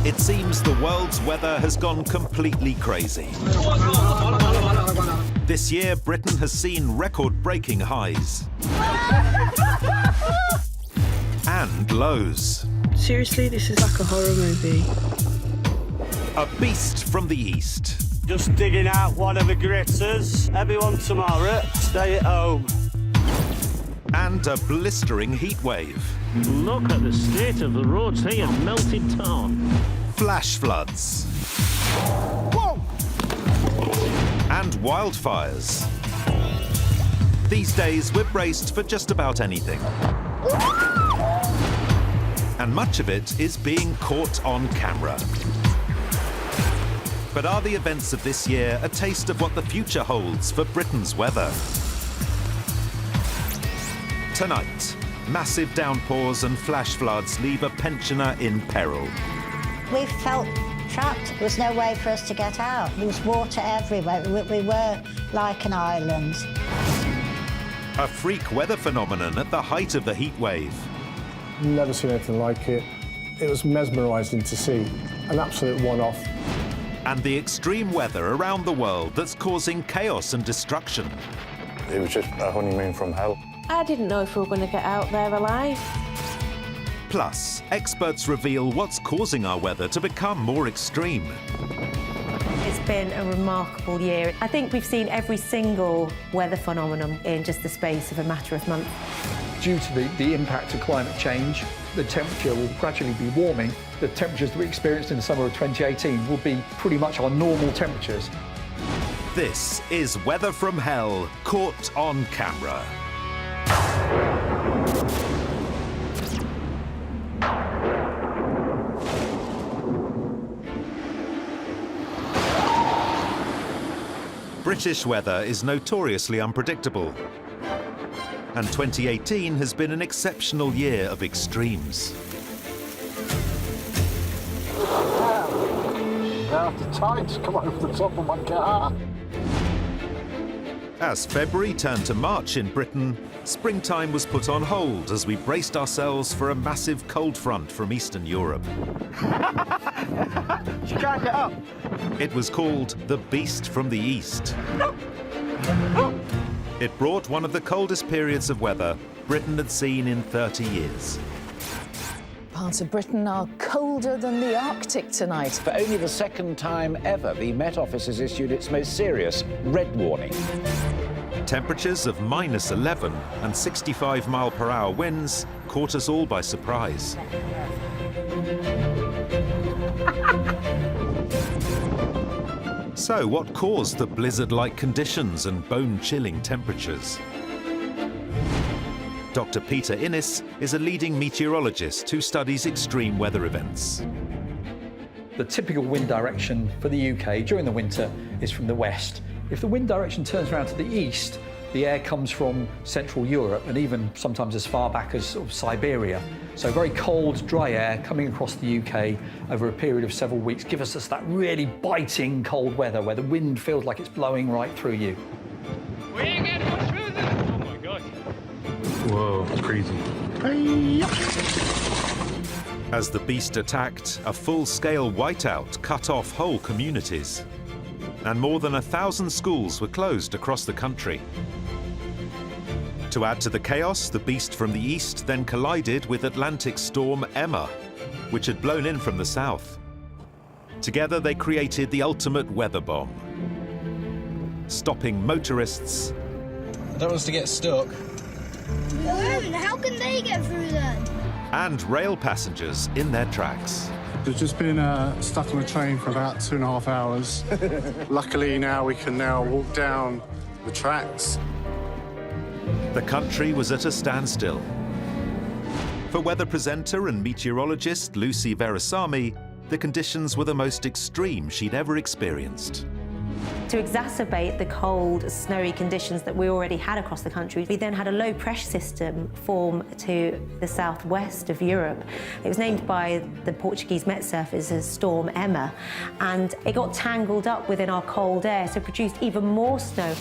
It seems the world's weather has gone completely crazy. This year, Britain has seen record-breaking highs and lows. Seriously, this is like a horror movie. A beast from the east. Just digging out one of the gritters. Everyone tomorrow, stay at home. And a blistering heat wave. Look at the state of the roads here, melted tar. Flash floods. Whoa! And wildfires. These days, we're braced for just about anything. And much of it is being caught on camera. But are the events of this year a taste of what the future holds for Britain's weather? Tonight, massive downpours and flash floods leave a pensioner in peril. We felt trapped. There was no way for us to get out. There was water everywhere. We were like an island. A freak weather phenomenon at the height of the heat wave. Never seen anything like it. It was mesmerising to see. An absolute one-off. And the extreme weather around the world that's causing chaos and destruction. It was just a honeymoon from hell. I didn't know if we were going to get out there alive. Plus, experts reveal what's causing our weather to become more extreme. It's been a remarkable year. I think we've seen every single weather phenomenon in just the space of a matter of months. Due to the impact of climate change, the temperature will gradually be warming. The temperatures that we experienced in the summer of 2018 will be pretty much our normal temperatures. This is Weather from Hell, caught on camera. British weather is notoriously unpredictable. And 2018 has been an exceptional year of extremes. Now the tides come over the top of my car. As February turned to March in Britain, springtime was put on hold as we braced ourselves for a massive cold front from Eastern Europe. She can't get up. It was called the Beast from the East. It brought one of the coldest periods of weather Britain had seen in 30 years. Parts of Britain are colder than the Arctic tonight. For only the second time ever, the Met Office has issued its most serious red warning. Temperatures of -11 and 65-mile-per-hour winds caught us all by surprise. So, what caused the blizzard-like conditions and bone-chilling temperatures? Dr. Peter Innes is a leading meteorologist who studies extreme weather events. The typical wind direction for the UK during the winter is from the west. If the wind direction turns around to the east, the air comes from Central Europe and even sometimes as far back as sort of Siberia. So very cold, dry air coming across the UK over a period of several weeks gives us that really biting cold weather where the wind feels like it's blowing right through you. We ain't getting much further. Oh my God. Whoa, it's crazy. As the beast attacked, a full-scale whiteout cut off whole communities. And more than 1,000 schools were closed across the country. To add to the chaos, the beast from the east then collided with Atlantic storm Emma, which had blown in from the south. Together they created the ultimate weather bomb, stopping motorists. I don't want us to get stuck. How can they get through then? And rail passengers in their tracks. We've just been stuck on a train for about 2.5 hours. Luckily now we can walk down the tracks. The country was at a standstill. For weather presenter and meteorologist Lucy Verasamy, the conditions were the most extreme she'd ever experienced. To exacerbate the cold, snowy conditions that we already had across the country, we then had a low pressure system form to the southwest of Europe. It was named by the Portuguese Met surfers as Storm Emma, and it got tangled up within our cold air, so produced even more snow.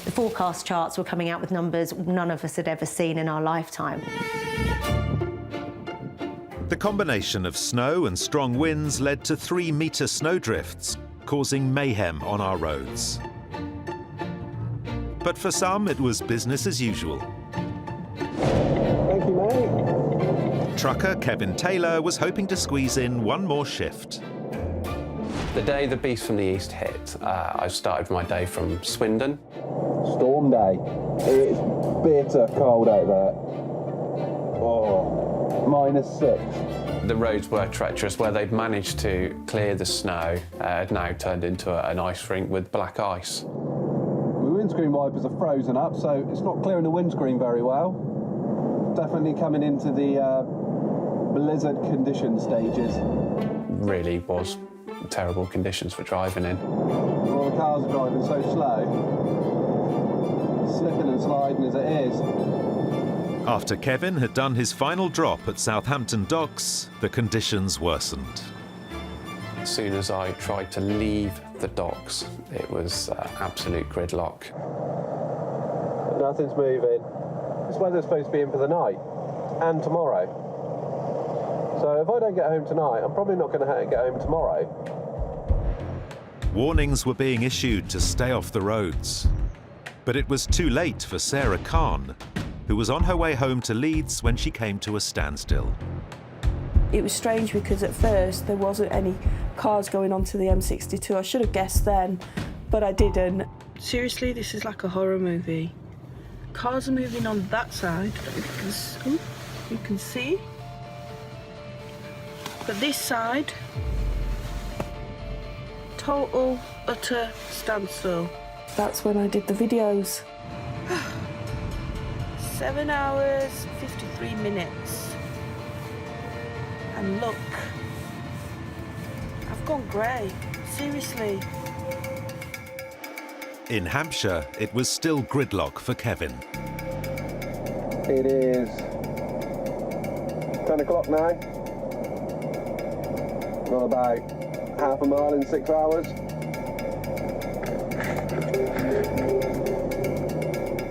The forecast charts were coming out with numbers none of us had ever seen in our lifetime. The combination of snow and strong winds led to 3-metre snowdrifts, causing mayhem on our roads. But for some, it was business as usual. Thank you, mate. Trucker Kevin Taylor was hoping to squeeze in one more shift. The day the beast from the east hit, I started my day from Swindon. Storm day. It's bitter cold out there. Oh, -6. The roads were treacherous. Where they'd managed to clear the snow had now turned into an ice rink with black ice. The windscreen wipers are frozen up, so it's not clearing the windscreen very well. Definitely coming into the blizzard condition stages. Really was terrible conditions for driving in. All the cars are driving so slow, slipping and sliding as it is. After Kevin had done his final drop at Southampton docks, the conditions worsened. As soon as I tried to leave the docks, it was absolute gridlock. Nothing's moving. This weather's supposed to be in for the night and tomorrow. So if I don't get home tonight, I'm probably not going to get home tomorrow. Warnings were being issued to stay off the roads. But it was too late for Sarah Khan, who was on her way home to Leeds when she came to a standstill. It was strange because at first there wasn't any cars going onto the M62. I should have guessed then, but I didn't. Seriously, this is like a horror movie. Cars are moving on that side, you can see. But this side, total, utter standstill. That's when I did the videos. 7 hours, 53 minutes. And look, I've gone grey, seriously. In Hampshire, it was still gridlock for Kevin. It is 10 o'clock now. Got about half a mile in 6 hours.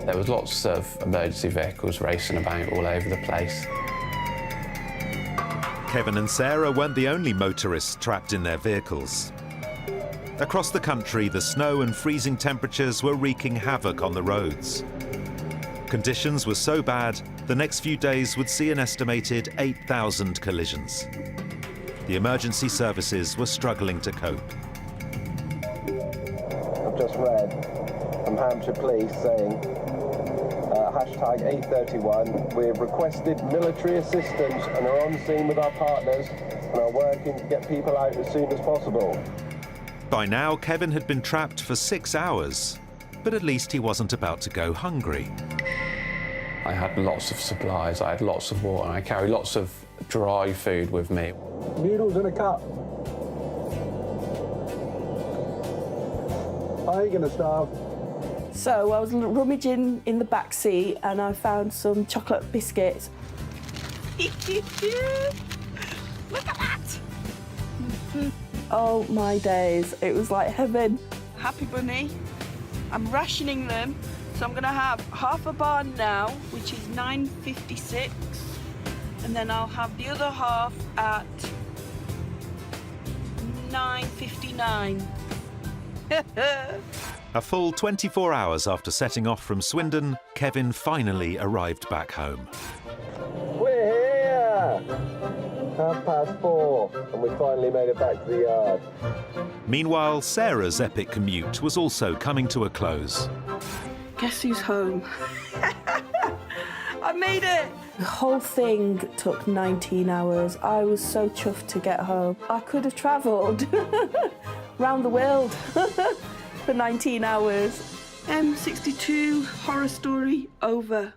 There was lots of emergency vehicles racing about all over the place. Kevin and Sarah weren't the only motorists trapped in their vehicles. Across the country, the snow and freezing temperatures were wreaking havoc on the roads. Conditions were so bad, the next few days would see an estimated 8,000 collisions. The emergency services were struggling to cope. I've just read from Hampshire Police saying, #831, we've requested military assistance and are on scene with our partners and are working to get people out as soon as possible. By now, Kevin had been trapped for 6 hours, but at least he wasn't about to go hungry. I had lots of supplies, I had lots of water, and I carried lots of dry food with me. Noodles in a cup. I ain't gonna starve. So I was rummaging in the back seat and I found some chocolate biscuits. Look at that! Oh my days, it was like heaven. Happy Bunny, I'm rationing them, so I'm gonna have half a bar now, which is 9.56, and then I'll have the other half at 9.59. A full 24 hours after setting off from Swindon, Kevin finally arrived back home. We're here! 4:30, and we finally made it back to the yard. Meanwhile, Sarah's epic commute was also coming to a close. Guess who's home? I made it! The whole thing took 19 hours. I was so chuffed to get home. I could have travelled round the world for 19 hours. M62 horror story over.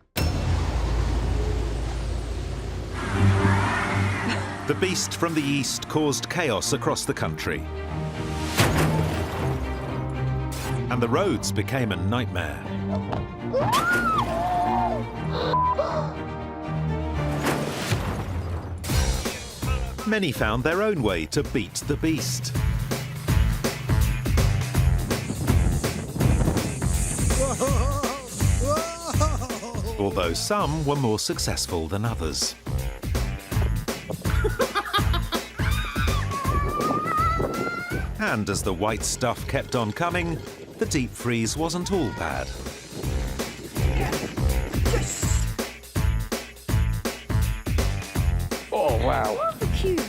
The beast from the east caused chaos across the country. And the roads became a nightmare. Many found their own way to beat the beast. Whoa. although some were more successful than others. And as the white stuff kept on coming, the deep freeze wasn't all bad. Oh, wow. Cute.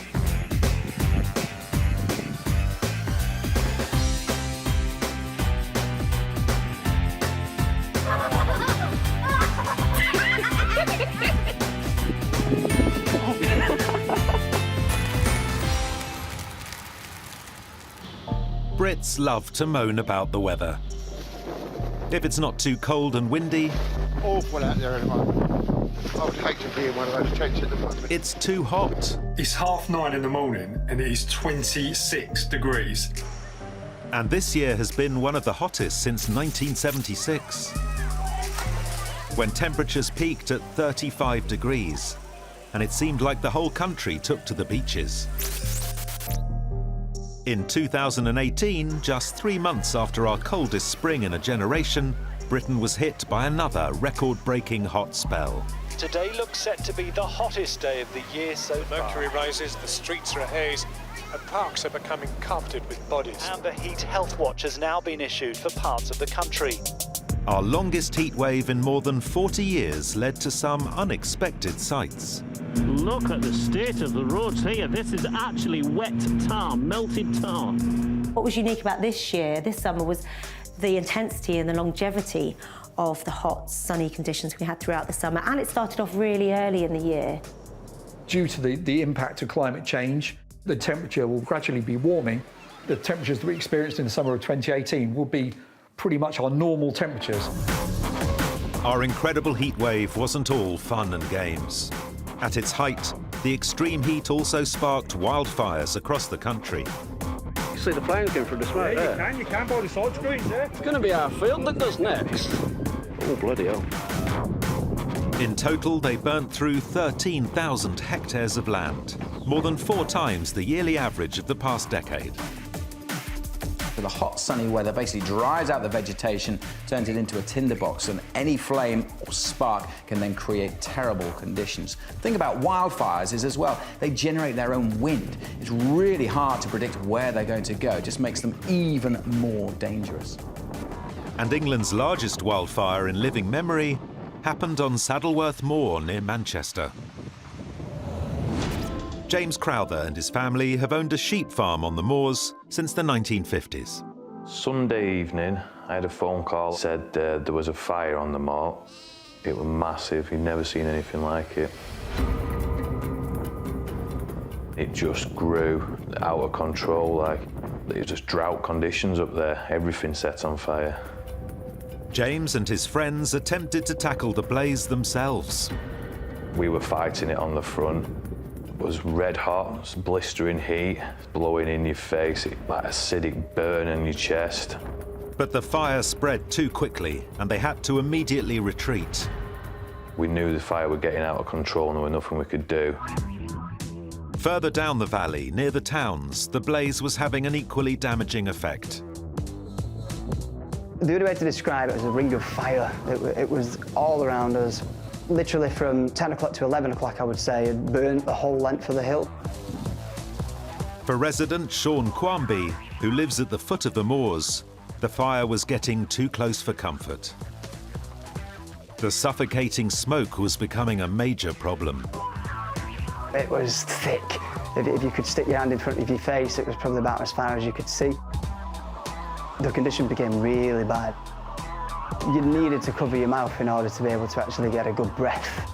Brits love to moan about the weather. If it's not too cold and windy, awful out there at the moment. I would hate to be in one of those tents at the moment. It's too hot. It's 9:30 in the morning and it is 26 degrees. And this year has been one of the hottest since 1976, when temperatures peaked at 35 degrees, and it seemed like the whole country took to the beaches. In 2018, just 3 months after our coldest spring in a generation, Britain was hit by another record-breaking hot spell. Today looks set to be the hottest day of the year so far. Mercury rises, the streets are a haze, and parks are becoming carpeted with bodies. And the heat health watch has now been issued for parts of the country. Our longest heat wave in more than 40 years led to some unexpected sights. Look at the state of the roads here. This is actually wet tar, melted tar. What was unique about this year, this summer, was the intensity and the longevity of the hot, sunny conditions we had throughout the summer. And it started off really early in the year. Due to the impact of climate change, the temperature will gradually be warming. The temperatures that we experienced in the summer of 2018 will be pretty much our normal temperatures. Our incredible heat wave wasn't all fun and games. At its height, the extreme heat also sparked wildfires across the country. You see the flames going through the smoke there? You can by the side screens there. It's going to be our field that goes next. Oh, bloody hell. In total, they burnt through 13,000 hectares of land, more than 4 times the yearly average of the past decade. The hot, sunny weather basically dries out the vegetation, turns it into a tinderbox, and any flame or spark can then create terrible conditions. The thing about wildfires is, as well, they generate their own wind. It's really hard to predict where they're going to go. It just makes them even more dangerous. And England's largest wildfire in living memory happened on Saddleworth Moor near Manchester. James Crowther and his family have owned a sheep farm on the moors since the 1950s. Sunday evening, I had a phone call, said there was a fire on the moor. It was massive, you'd never seen anything like it. It just grew out of control, like it was just drought conditions up there, everything set on fire. James and his friends attempted to tackle the blaze themselves. We were fighting it on the front. It was red hot, blistering heat, blowing in your face, like acidic burn in your chest. But the fire spread too quickly, and they had to immediately retreat. We knew the fire was getting out of control and there was nothing we could do. Further down the valley, near the towns, the blaze was having an equally damaging effect. The only way to describe it was a ring of fire. It was all around us. Literally from 10 o'clock to 11 o'clock, I would say, it burnt the whole length of the hill. For resident Sean Quamby, who lives at the foot of the moors, the fire was getting too close for comfort. The suffocating smoke was becoming a major problem. It was thick. If you could stick your hand in front of your face, it was probably about as far as you could see. The condition became really bad. You needed to cover your mouth in order to be able to actually get a good breath.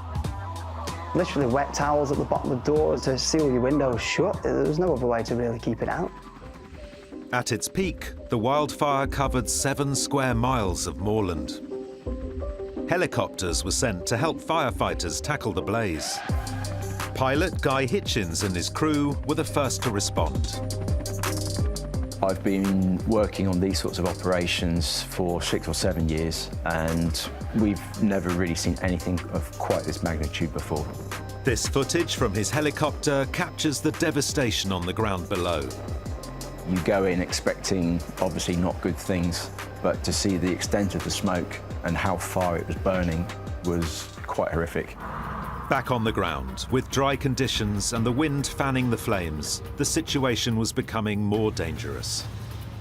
Literally wet towels at the bottom of the doors to seal your windows shut. There was no other way to really keep it out. At its peak, the wildfire covered 7 square miles of moorland. Helicopters were sent to help firefighters tackle the blaze. Pilot Guy Hitchens and his crew were the first to respond. I've been working on these sorts of operations for 6 or 7 years, and we've never really seen anything of quite this magnitude before. This footage from his helicopter captures the devastation on the ground below. You go in expecting, obviously, not good things, but to see the extent of the smoke and how far it was burning was quite horrific. Back on the ground, with dry conditions and the wind fanning the flames, the situation was becoming more dangerous.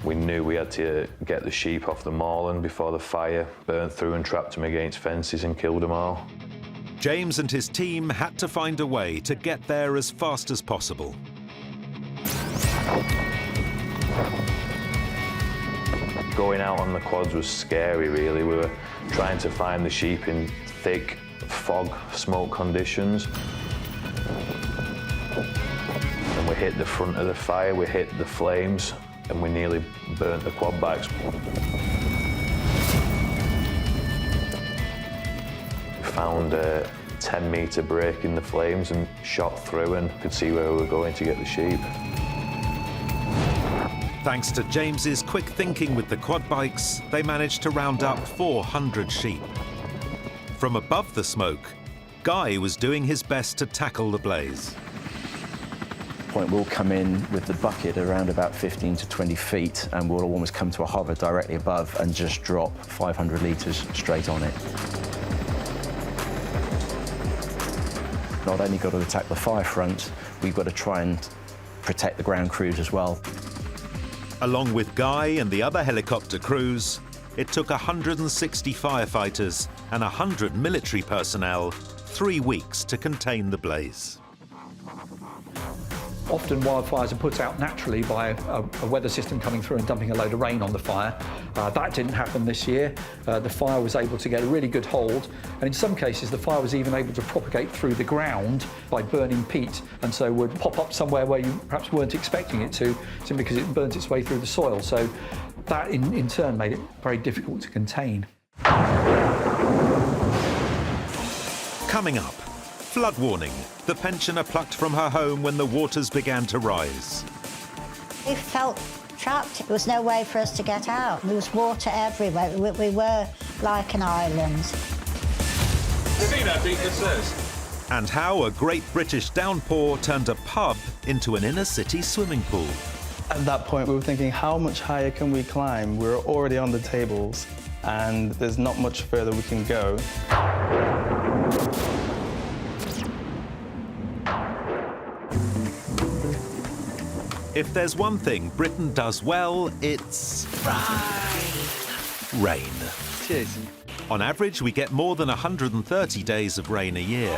We knew we had to get the sheep off the moorland before the fire burnt through and trapped them against fences and killed them all. James and his team had to find a way to get there as fast as possible. Going out on the quads was scary, really. We were trying to find the sheep in thick fog, smoke conditions. And we hit the front of the fire, we hit the flames, and we nearly burnt the quad bikes. We found a 10-metre break in the flames and shot through and could see where we were going to get the sheep. Thanks to James's quick thinking with the quad bikes, they managed to round up 400 sheep. From above the smoke, Guy was doing his best to tackle the blaze. We'll come in with the bucket around about 15 to 20 feet and we'll almost come to a hover directly above and just drop 500 litres straight on it. Not only got to attack the fire front, we've got to try and protect the ground crews as well. Along with Guy and the other helicopter crews, it took 160 firefighters and 100 military personnel 3 weeks to contain the blaze. Often wildfires are put out naturally by a weather system coming through and dumping a load of rain on the fire. That didn't happen this year. The fire was able to get a really good hold, and in some cases the fire was even able to propagate through the ground by burning peat, and so would pop up somewhere where you perhaps weren't expecting it to, simply because it burnt its way through the soil. So that in turn made it very difficult to contain. Coming up, flood warning. The pensioner plucked from her home when the waters began to rise. We felt trapped. There was no way for us to get out. There was water everywhere. We were like an island. See that beat that says? And how a great British downpour turned a pub into an inner-city swimming pool. At that point, we were thinking, how much higher can we climb? We're already on the tables, and there's not much further we can go. If there's one thing Britain does well, it's rain. Cheers. On average, we get more than 130 days of rain a year.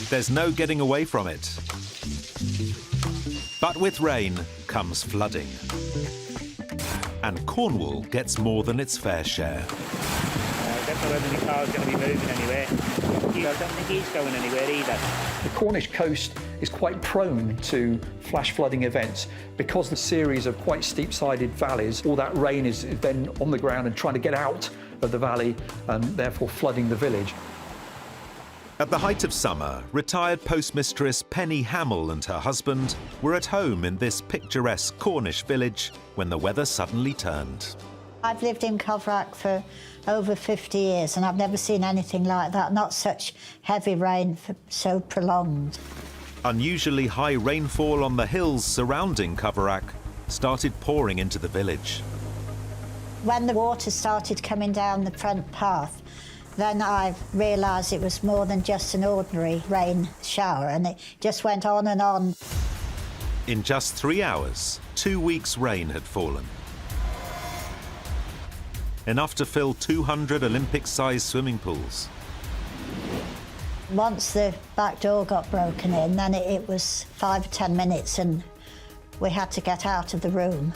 There's no getting away from it. But with rain comes flooding. And Cornwall gets more than its fair share. I don't know whether the car's going to be moving anywhere. I don't think he's going anywhere either. The Cornish coast is quite prone to flash flooding events because the series of quite steep-sided valleys, all that rain is then on the ground and trying to get out of the valley and therefore flooding the village. At the height of summer, retired postmistress Penny Hamill and her husband were at home in this picturesque Cornish village when the weather suddenly turned. I've lived in Coverack for over 50 years and I've never seen anything like that, not such heavy rain for so prolonged. Unusually high rainfall on the hills surrounding Coverack started pouring into the village. When the water started coming down the front path, then I realised it was more than just an ordinary rain shower, and it just went on and on. In just 3 hours, 2 weeks' rain had fallen. Enough to fill 200 Olympic-sized swimming pools. Once the back door got broken in, then it was 5 or 10 minutes and we had to get out of the room.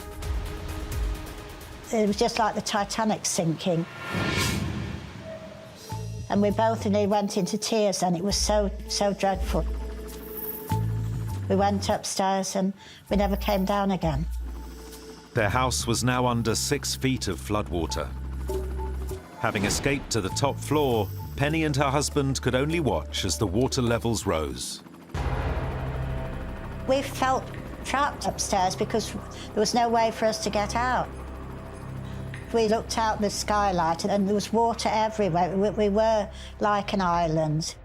It was just like the Titanic sinking. And we both nearly went into tears and it was so dreadful. We went upstairs and we never came down again. Their house was now under 6 feet of floodwater. Having escaped to the top floor, Penny and her husband could only watch as the water levels rose. We felt trapped upstairs because there was no way for us to get out. We looked out the skylight and there was water everywhere. We were like an island.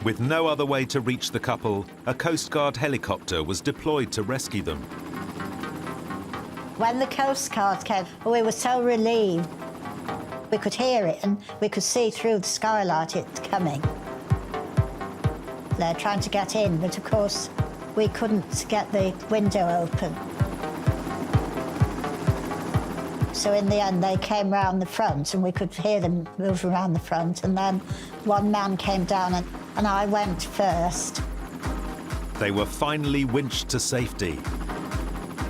With no other way to reach the couple, a Coast Guard helicopter was deployed to rescue them. When the Coast Guard came, we were so relieved. We could hear it and we could see through the skylight it coming. They're trying to get in, but of course we couldn't get the window open. So in the end they came round the front and we could hear them move around the front, and then one man came down and I went first. They were finally winched to safety.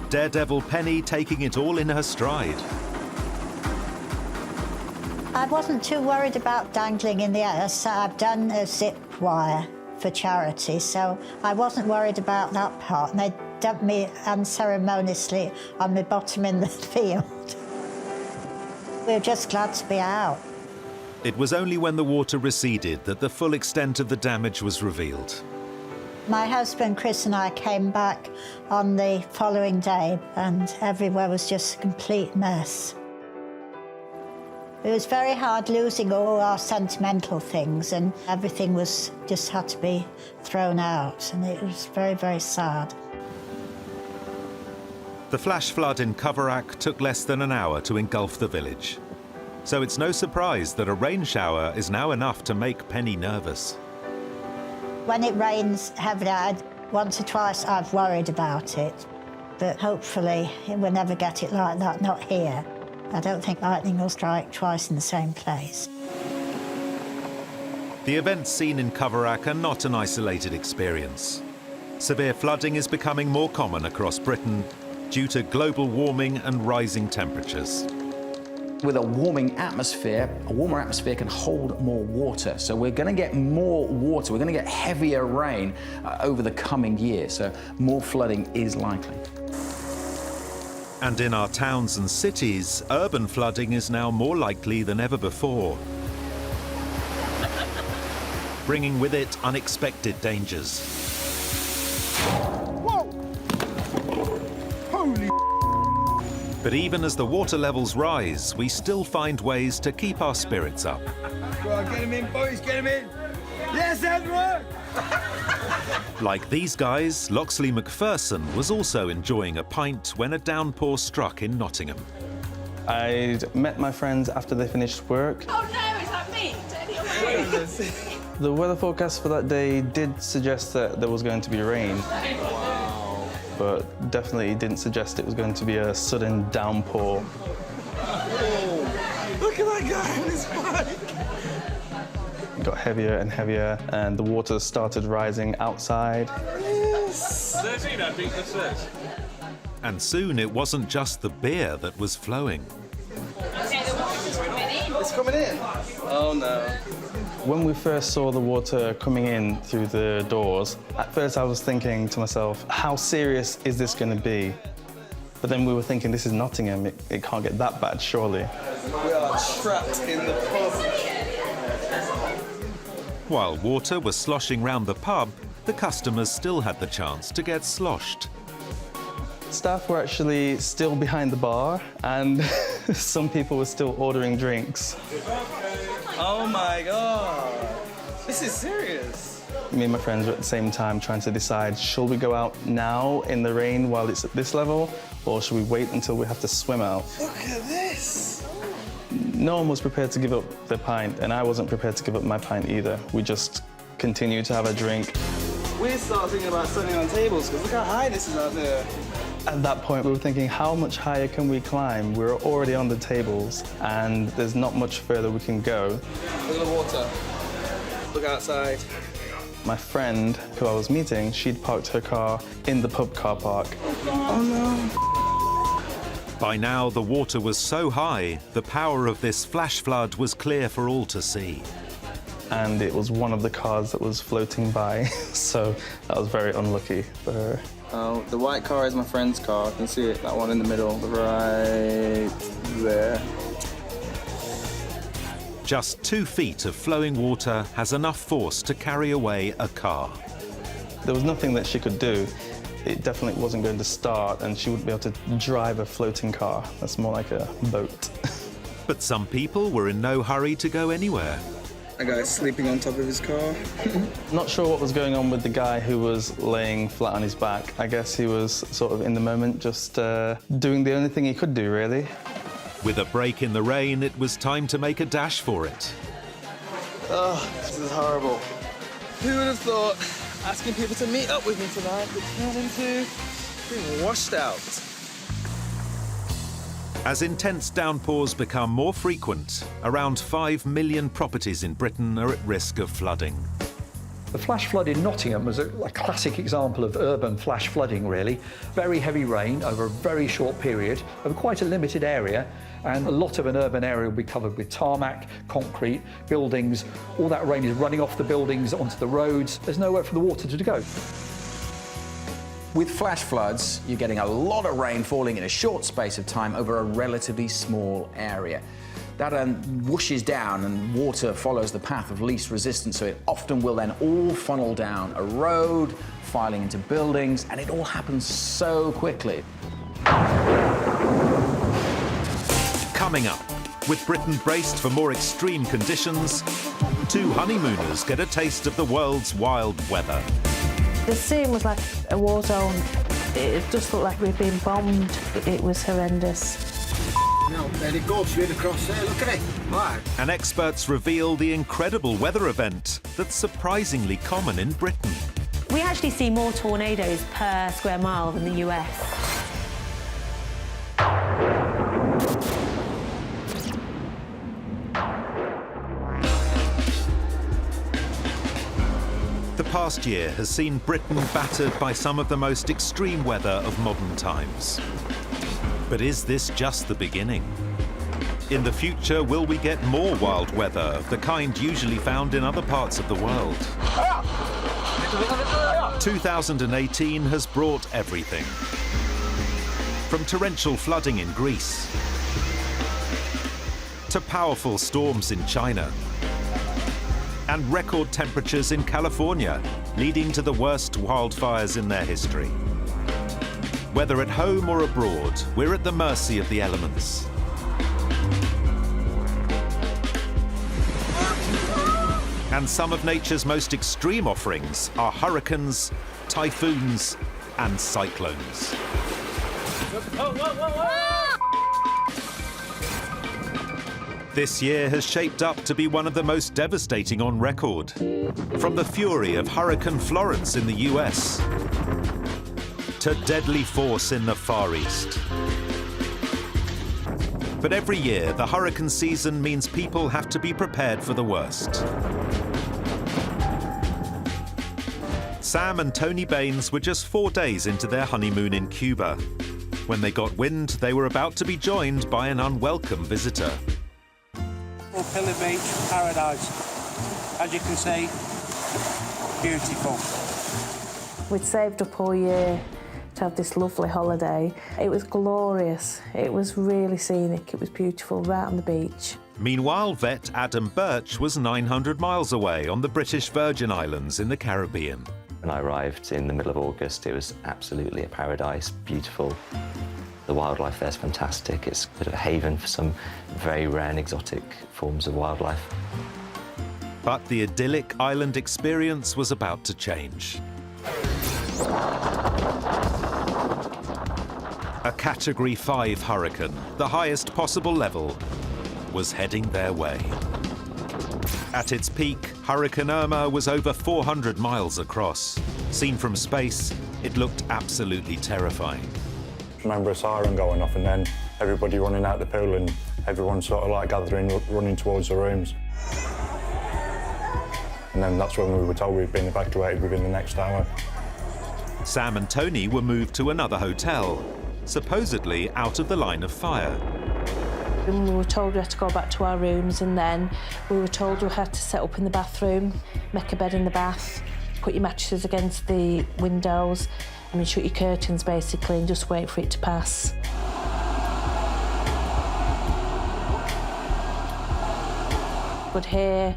Daredevil Penny taking it all in her stride. I wasn't too worried about dangling in the air, so I've done a zip wire for charity, so I wasn't worried about that part. And they dumped me unceremoniously on my bottom in the field. We were just glad to be out. It was only when the water receded that the full extent of the damage was revealed. My husband Chris and I came back on the following day and everywhere was just a complete mess. It was very hard losing all our sentimental things, and everything was just had to be thrown out, and it was very, very sad. The flash flood in Catastrophic took less than an hour to engulf the village. So it's no surprise that a rain shower is now enough to make Penny nervous. When it rains heavily, once or twice I've worried about it, but hopefully we'll never get it like that, not here. I don't think lightning will strike twice in the same place. The events seen in Catastrophic are not an isolated experience. Severe flooding is becoming more common across Britain due to global warming and rising temperatures. With a warming atmosphere, a warmer atmosphere can hold more water. So we're going to get more water, we're going to get heavier rain over the coming year. So more flooding is likely. And in our towns and cities, urban flooding is now more likely than ever before, bringing with it unexpected dangers. Whoa! Holy! But even as the water levels rise, we still find ways to keep our spirits up. Go on, get him in, boys, get him in! Yes, Edward! Like these guys, Loxley McPherson was also enjoying a pint when a downpour struck in Nottingham. I'd met my friends after they finished work. Oh no, is that me? The weather forecast for that day did suggest that there was going to be rain. Wow. But definitely didn't suggest it was going to be a sudden downpour. Oh, look at that guy on his bike! It got heavier and heavier, and the water started rising outside. Yes! 13, I think that's it. And soon it wasn't just the beer that was flowing. Okay, the water's coming in. It's coming in? Oh no. When we first saw the water coming in through the doors, at first I was thinking to myself, how serious is this going to be? But then we were thinking, this is Nottingham, it can't get that bad, surely. We are trapped in the pub. While water was sloshing round the pub, the customers still had the chance to get sloshed. Staff were actually still behind the bar, and some people were still ordering drinks. Oh my god! This is serious. Me and my friends were at the same time trying to decide, shall we go out now in the rain while it's at this level, or should we wait until we have to swim out? Look at this! No one was prepared to give up their pint, and I wasn't prepared to give up my pint either. We just continued to have a drink. We started thinking about standing on tables, because look how high this is out there. At that point, we were thinking, how much higher can we climb? We're already on the tables, and there's not much further we can go. Look at the water. Look outside. My friend, who I was meeting, she'd parked her car in the pub car park. Oh no. By now, the water was so high, the power of this flash flood was clear for all to see. And it was one of the cars that was floating by, so that was very unlucky for her. Oh, the white car is my friend's car. I can see it, that one in the middle, right there. Just 2 feet of flowing water has enough force to carry away a car. There was nothing that she could do. It definitely wasn't going to start, and she wouldn't be able to drive a floating car. That's more like a boat. But some people were in no hurry to go anywhere. A guy sleeping on top of his car. Not sure what was going on with the guy who was laying flat on his back. I guess he was sort of in the moment, just doing the only thing he could do, really. With a break in the rain, it was time to make a dash for it. Oh, this is horrible. Who would have thought asking people to meet up with me tonight would turn into being washed out? As intense downpours become more frequent, around 5 million properties in Britain are at risk of flooding. The flash flood in Nottingham was a classic example of urban flash flooding, really. Very heavy rain over a very short period, over quite a limited area, and a lot of an urban area will be covered with tarmac, concrete, buildings. All that rain is running off the buildings onto the roads. There's nowhere for the water to go. With flash floods, you're getting a lot of rain falling in a short space of time over a relatively small area. That whooshes down and water follows the path of least resistance, so it often will then all funnel down a road, filing into buildings, and it all happens so quickly. Coming up, with Britain braced for more extreme conditions, 2 honeymooners get a taste of the world's wild weather. The scene was like a war zone. It just looked like we'd been bombed. It was horrendous. No, there it goes straight across there, look at it. Wow. And experts reveal the incredible weather event that's surprisingly common in Britain. We actually see more tornadoes per square mile than the US. The past year has seen Britain battered by some of the most extreme weather of modern times. But is this just the beginning? In the future, will we get more wild weather of the kind usually found in other parts of the world? 2018 has brought everything. From torrential flooding in Greece, to powerful storms in China, and record temperatures in California, leading to the worst wildfires in their history. Whether at home or abroad, we're at the mercy of the elements. And some of nature's most extreme offerings are hurricanes, typhoons, and cyclones. This year has shaped up to be one of the most devastating on record. From the fury of Hurricane Florence in the US, to deadly force in the Far East. But every year, the hurricane season means people have to be prepared for the worst. Sam and Tony Baines were just 4 days into their honeymoon in Cuba. When they got wind, they were about to be joined by an unwelcome visitor. Pillar Beach, paradise. As you can see, beautiful. We'd saved up all year to have this lovely holiday. It was glorious. It was really scenic. It was beautiful, right on the beach. Meanwhile, vet Adam Birch was 900 miles away on the British Virgin Islands in the Caribbean. When I arrived in the middle of August, it was absolutely a paradise, beautiful. The wildlife there's fantastic. It's a bit of a haven for some very rare and exotic forms of wildlife. But the idyllic island experience was about to change. A Category 5 hurricane, the highest possible level, was heading their way. At its peak, Hurricane Irma was over 400 miles across. Seen from space, it looked absolutely terrifying. I remember a siren going off and then everybody running out the pool and everyone sort of like gathering, running towards the rooms. And then that's when we were told we'd been evacuated within the next hour. Sam and Tony were moved to another hotel, supposedly out of the line of fire. And we were told we had to go back to our rooms, and then we were told we had to set up in the bathroom, make a bed in the bath, put your mattresses against the windows, and shut your curtains basically and just wait for it to pass. We'd hear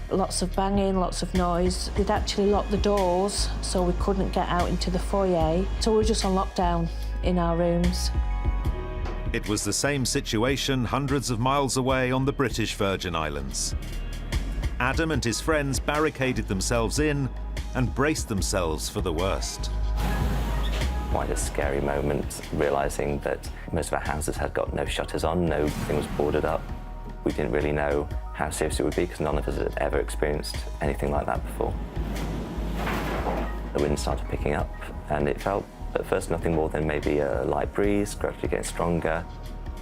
lots of banging, lots of noise. They'd actually locked the doors so we couldn't get out into the foyer. So we were just on lockdown in our rooms. It was the same situation hundreds of miles away on the British Virgin Islands. Adam and his friends barricaded themselves in and braced themselves for the worst. quite a scary moment, realising that most of our houses had got no shutters on, no thing was boarded up. We didn't really know how serious it would be because none of us had ever experienced anything like that before. The wind started picking up and it felt at first nothing more than maybe a light breeze, gradually getting stronger.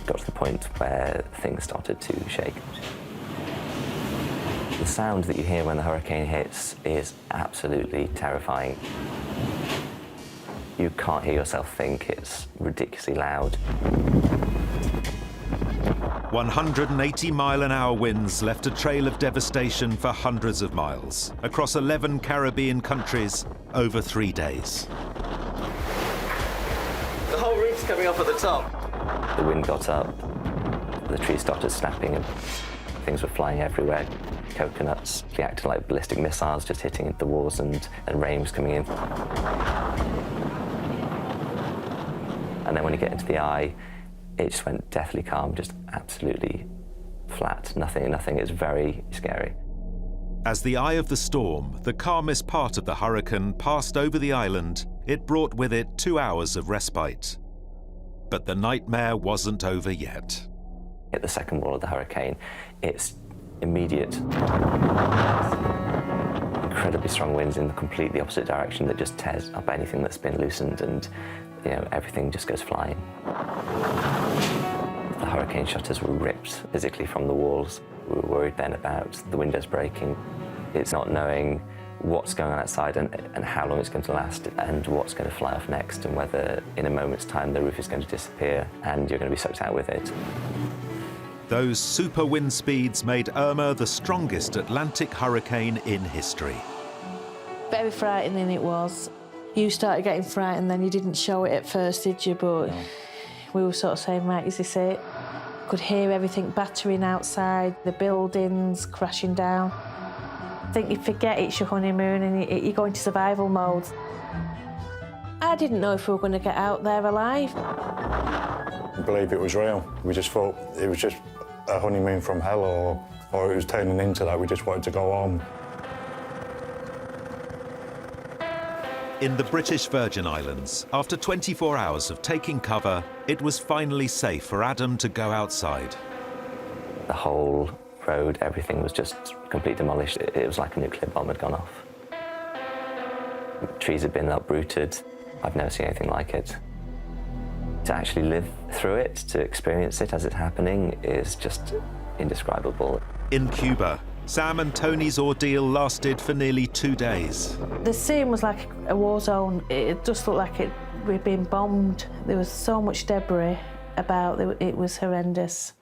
Got to the point where things started to shake. The sound that you hear when the hurricane hits is absolutely terrifying. You can't hear yourself think, it's ridiculously loud. 180-mile-an-hour winds left a trail of devastation for hundreds of miles, across 11 Caribbean countries over 3 days. The whole roof's coming off at the top. The wind got up, the trees started snapping and things were flying everywhere. Coconuts reacted like ballistic missiles just hitting into the walls and rain was coming in. And then when you get into the eye, it just went deathly calm, just absolutely flat, nothing. It's very scary. As the eye of the storm, the calmest part of the hurricane, passed over the island, it brought with it 2 hours of respite. But the nightmare wasn't over yet. At the second wall of the hurricane, it's immediate, incredibly strong winds in the completely opposite direction that just tears up anything that's been loosened, and everything just goes flying. The hurricane shutters were ripped physically from the walls. We were worried then about the windows breaking. It's not knowing what's going on outside and how long it's going to last and what's going to fly off next, and whether in a moment's time the roof is going to disappear and you're going to be sucked out with it. Those super wind speeds made Irma the strongest Atlantic hurricane in history. Very frightening it was. You started getting frightened, then you didn't show it at first, did you? But no. We were sort of saying, right, is this it? Could hear everything battering outside, the buildings crashing down. I think you forget it's your honeymoon and you go into survival mode. I didn't know if we were going to get out there alive. I believe it was real. We just thought it was just a honeymoon from hell, or it was turning into that. We just wanted to go home. In the British Virgin Islands, after 24 hours of taking cover, it was finally safe for Adam to go outside. The whole road, everything was just completely demolished. It was like a nuclear bomb had gone off. Trees had been uprooted. I've never seen anything like it. To actually live through it, to experience it as it's happening, is just indescribable. In Cuba, Sam and Tony's ordeal lasted for nearly 2 days. The scene was like a war zone. It just looked like we'd been bombed. There was so much debris about, it was horrendous.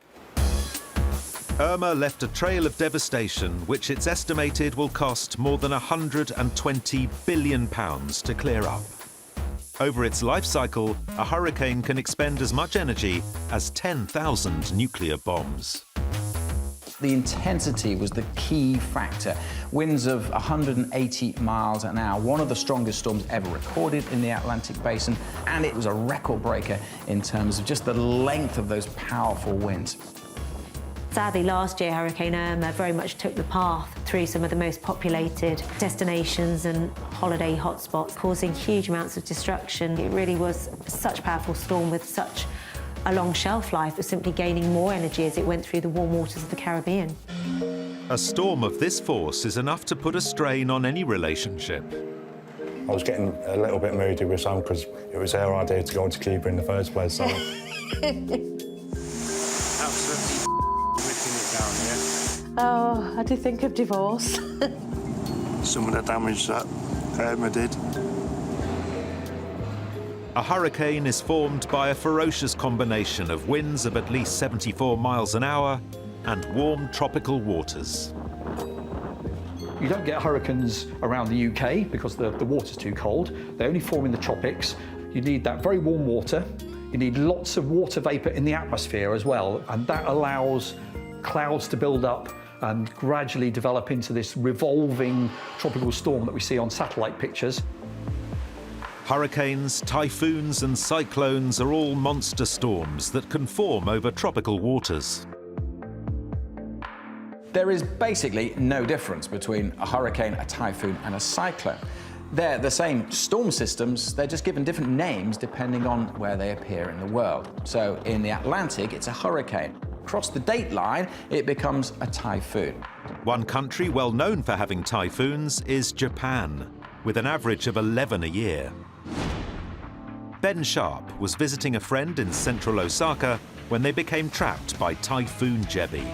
Irma left a trail of devastation which it's estimated will cost more than £120 billion to clear up. Over its life cycle, a hurricane can expend as much energy as 10,000 nuclear bombs. The intensity was the key factor. Winds of 180 miles an hour, one of the strongest storms ever recorded in the Atlantic basin, and it was a record breaker in terms of just the length of those powerful winds. Sadly, last year, Hurricane Irma very much took the path through some of the most populated destinations and holiday hotspots, causing huge amounts of destruction. It really was such a powerful storm with such a long shelf life. It was simply gaining more energy as it went through the warm waters of the Caribbean. A storm of this force is enough to put a strain on any relationship. I was getting a little bit moody with Sam because it was her idea to go to Cuba in the first place. So. Absolutely ripping it down here. Oh, I did think of divorce. Some of the damage that Irma did. A hurricane is formed by a ferocious combination of winds of at least 74 miles an hour and warm tropical waters. You don't get hurricanes around the UK because the water's too cold. They only form in the tropics. You need that very warm water. You need lots of water vapour in the atmosphere as well, and that allows clouds to build up and gradually develop into this revolving tropical storm that we see on satellite pictures. Hurricanes, typhoons and cyclones are all monster storms that can form over tropical waters. There is basically no difference between a hurricane, a typhoon and a cyclone. They're the same storm systems, they're just given different names depending on where they appear in the world. So in the Atlantic, it's a hurricane. Across the date line, it becomes a typhoon. One country well known for having typhoons is Japan, with an average of 11 a year. Ben Sharp was visiting a friend in central Osaka when they became trapped by Typhoon Jebi.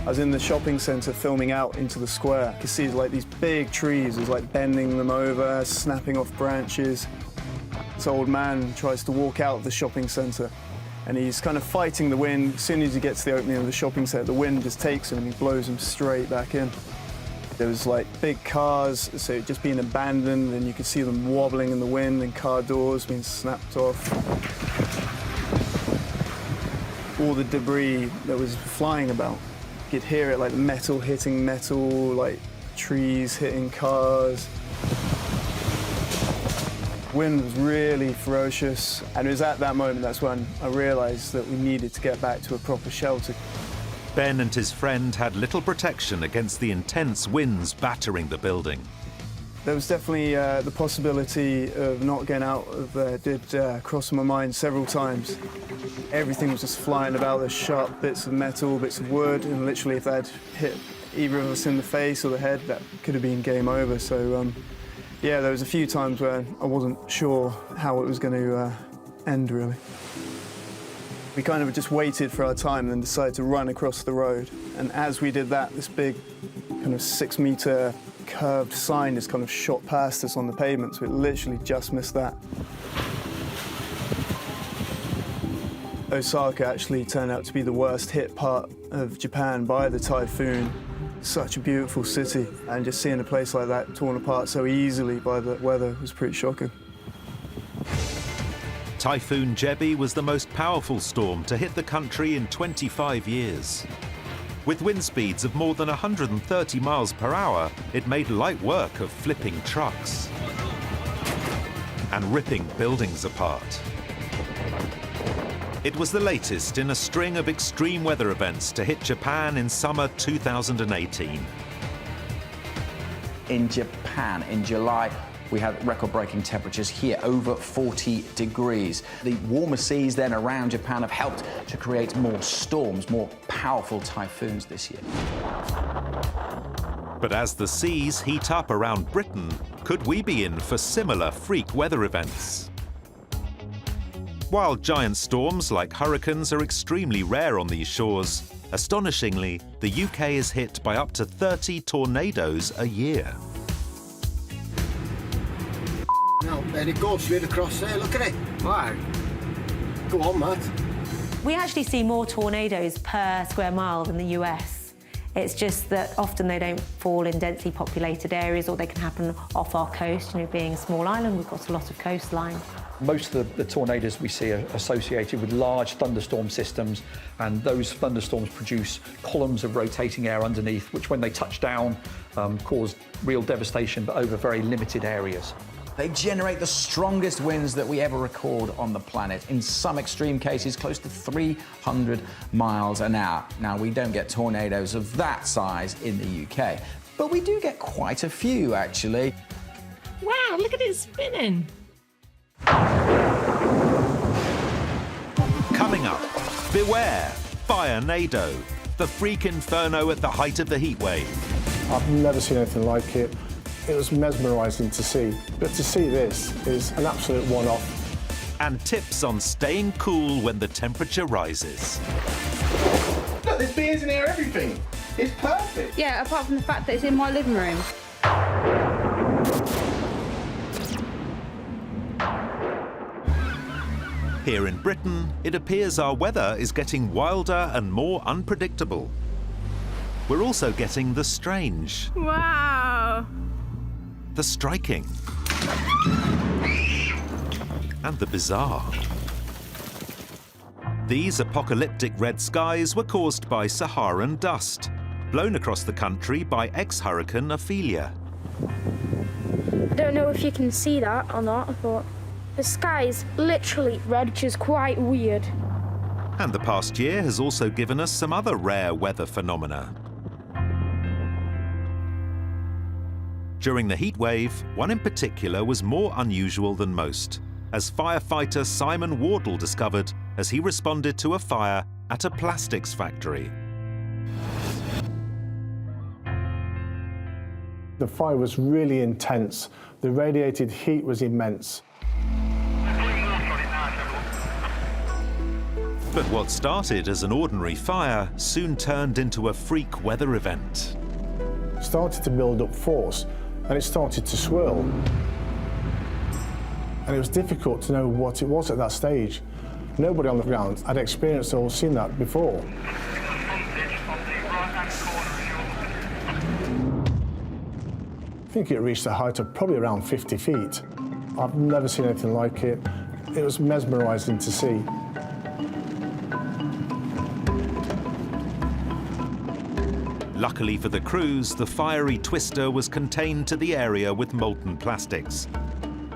I was in the shopping centre filming out into the square. You could see like these big trees, it was like bending them over, snapping off branches. This old man tries to walk out of the shopping centre and he's kind of fighting the wind. As soon as he gets to the opening of the shopping centre, the wind just takes him and he blows him straight back in. There was like big cars, so just being abandoned, and you could see them wobbling in the wind and car doors being snapped off. All the debris that was flying about. You could hear it, like metal hitting metal, like trees hitting cars. Wind was really ferocious, and it was at that moment that's when I realised that we needed to get back to a proper shelter. Ben and his friend had little protection against the intense winds battering the building. There was definitely the possibility of not getting out of there did cross my mind several times. Everything was just flying about, the sharp bits of metal, bits of wood, and literally if that hit either of us in the face or the head, that could have been game over. So yeah, there was a few times where I wasn't sure how it was going to end, really. We kind of just waited for our time and then decided to run across the road. And as we did that, this big kind of 6-metre curved sign just kind of shot past us on the pavement, so it literally just missed that. Osaka actually turned out to be the worst hit part of Japan by the typhoon. Such a beautiful city, and just seeing a place like that torn apart so easily by the weather was pretty shocking. Typhoon Jebi was the most powerful storm to hit the country in 25 years. With wind speeds of more than 130 miles per hour, it made light work of flipping trucks and ripping buildings apart. It was the latest in a string of extreme weather events to hit Japan in summer 2018. In Japan, in July, we had record-breaking temperatures here, over 40 degrees. The warmer seas then around Japan have helped to create more storms, more powerful typhoons this year. But as the seas heat up around Britain, could we be in for similar freak weather events? While giant storms like hurricanes are extremely rare on these shores, astonishingly, the UK is hit by up to 30 tornadoes a year. Now, there it goes straight across there, look at it. Wow. Go on, Matt. We actually see more tornadoes per square mile than the US. It's just that often they don't fall in densely populated areas, or they can happen off our coast. You know, being a small island, we've got a lot of coastline. Most of the tornadoes we see are associated with large thunderstorm systems, and those thunderstorms produce columns of rotating air underneath, which when they touch down cause real devastation, but over very limited areas. They generate the strongest winds that we ever record on the planet, in some extreme cases close to 300 miles an hour. Now, we don't get tornadoes of that size in the UK, but we do get quite a few, actually. Wow, look at it spinning. Coming up, beware, Firenado, the freak inferno at the height of the heatwave. I've never seen anything like it. It was mesmerising to see, but to see this is an absolute one-off. And tips on staying cool when the temperature rises. Look, there's beers in here, everything. It's perfect. Yeah, apart from the fact that it's in my living room. Here in Britain, it appears our weather is getting wilder and more unpredictable. We're also getting the strange. Wow. The striking. And the bizarre. These apocalyptic red skies were caused by Saharan dust, blown across the country by ex-hurricane Ophelia. I don't know if you can see that or not, but the sky is literally red, which is quite weird. And the past year has also given us some other rare weather phenomena. During the heat wave, one in particular was more unusual than most, as firefighter Simon Wardle discovered as he responded to a fire at a plastics factory. The fire was really intense. The radiated heat was immense. But what started as an ordinary fire soon turned into a freak weather event. It started to build up force, and it started to swirl. And it was difficult to know what it was at that stage. Nobody on the ground had experienced or seen that before. I think it reached a height of probably around 50 feet. I've never seen anything like it. It was mesmerising to see. Luckily for the crews, the fiery twister was contained to the area with molten plastics.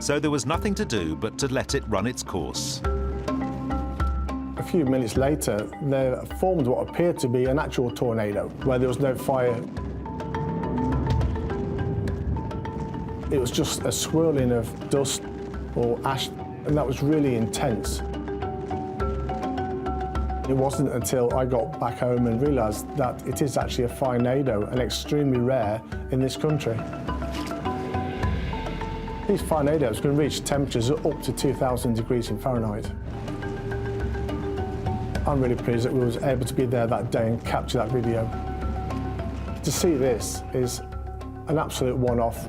So there was nothing to do but to let it run its course. A few minutes later, there formed what appeared to be an actual tornado, where there was no fire. It was just a swirling of dust or ash, and that was really intense. It wasn't until I got back home and realised that it is actually a firenado, and extremely rare in this country. These firenados can reach temperatures up to 2,000 degrees in Fahrenheit. I'm really pleased that we was able to be there that day and capture that video. To see this is an absolute one-off.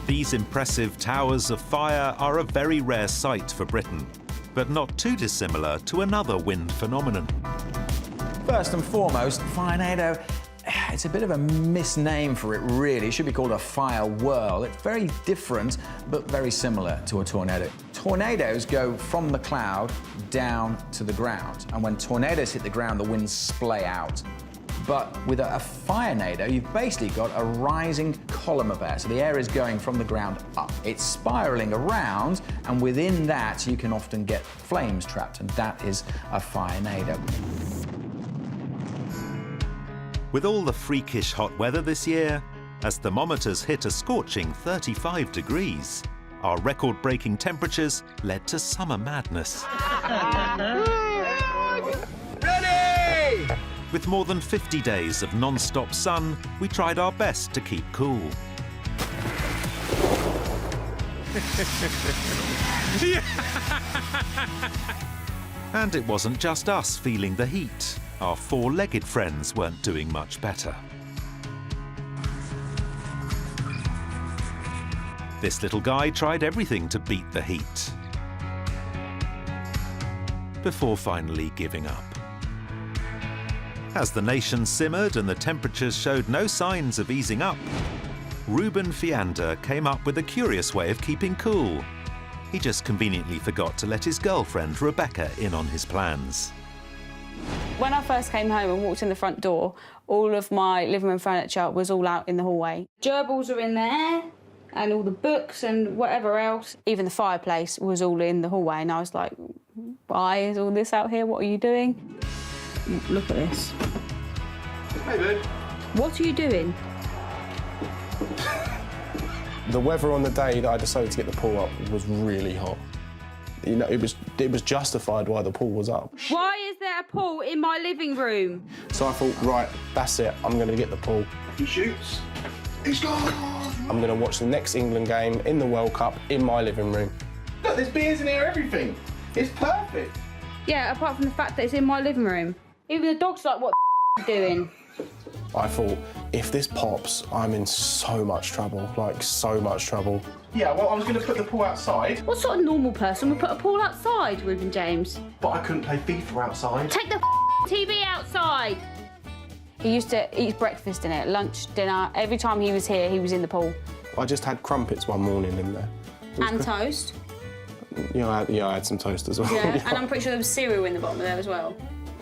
These impressive towers of fire are a very rare sight for Britain, but not too dissimilar to another wind phenomenon. First and foremost, firenado, it's a bit of a misname for it, really. It should be called a fire whirl. It's very different, but very similar to a tornado. Tornadoes go from the cloud down to the ground, and when tornadoes hit the ground, the winds splay out. But with a firenado, you've basically got a rising column of air. So the air is going from the ground up. It's spiraling around, and within that, you can often get flames trapped, and that is a firenado. With all the freakish hot weather this year, as thermometers hit a scorching 35 degrees, our record-breaking temperatures led to summer madness. Ready! With more than 50 days of non-stop sun, we tried our best to keep cool. And it wasn't just us feeling the heat. Our four-legged friends weren't doing much better. This little guy tried everything to beat the heat, before finally giving up. As the nation simmered and the temperatures showed no signs of easing up, Ruben Fiander came up with a curious way of keeping cool. He just conveniently forgot to let his girlfriend Rebecca in on his plans. When I first came home and walked in the front door, all of my living room furniture was all out in the hallway. Gerbils are in there, and all the books and whatever else. Even the fireplace was all in the hallway, and I was like, why is all this out here? What are you doing? Look at this. Hey, babe. What are you doing? The weather on the day that I decided to get the pool up was really hot. You know, it was justified why the pool was up. Why is there a pool in my living room? So I thought, right, that's it, I'm going to get the pool. He shoots. He's gone! I'm going to watch the next England game in the World Cup in my living room. Look, there's beers in here, everything. It's perfect. Yeah, apart from the fact that it's in my living room. Even the dog's like, what the f*** doing? I thought, if this pops, I'm in so much trouble, like so much trouble. Yeah, well, I was going to put the pool outside. What sort of normal person would put a pool outside, Ruben James? But I couldn't play FIFA outside. Take the TV outside! He used to eat breakfast in it, lunch, dinner. Every time he was here, he was in the pool. I just had crumpets one morning in there. And toast. Yeah, I had some toast as well. Yeah, and I'm pretty sure there was cereal in the bottom of there as well.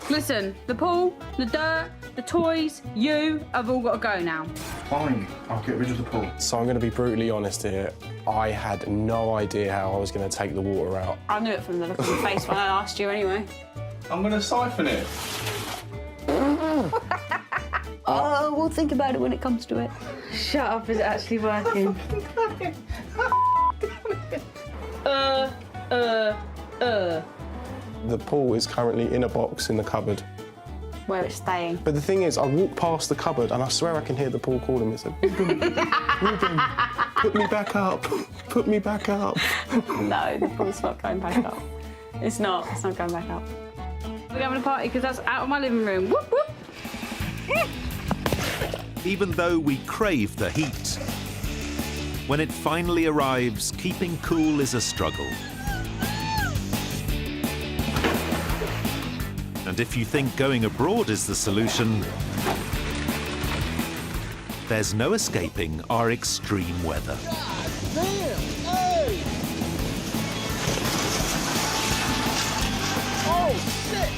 Listen, the pool, the dirt, the toys, you have all got to go now. Fine, I'll get rid of the pool. So I'm going to be brutally honest here. I had no idea how I was going to take the water out. I knew it from the look on your face when I asked you anyway. I'm going to siphon it. Oh, we'll think about it when it comes to it. Shut up, is it actually working? The pool is currently in a box in the cupboard. Where it's staying. But the thing is, I walk past the cupboard and I swear I can hear the pool calling me. It's like, Ruben, Ruben, put me back up. Put me back up. No, the pool's not going back up. It's not going back up. We're having a party because that's out of my living room. Whoop, whoop. Even though we crave the heat, when it finally arrives, keeping cool is a struggle. And if you think going abroad is the solution, there's no escaping our extreme weather. Damn! Hey! Oh, shit!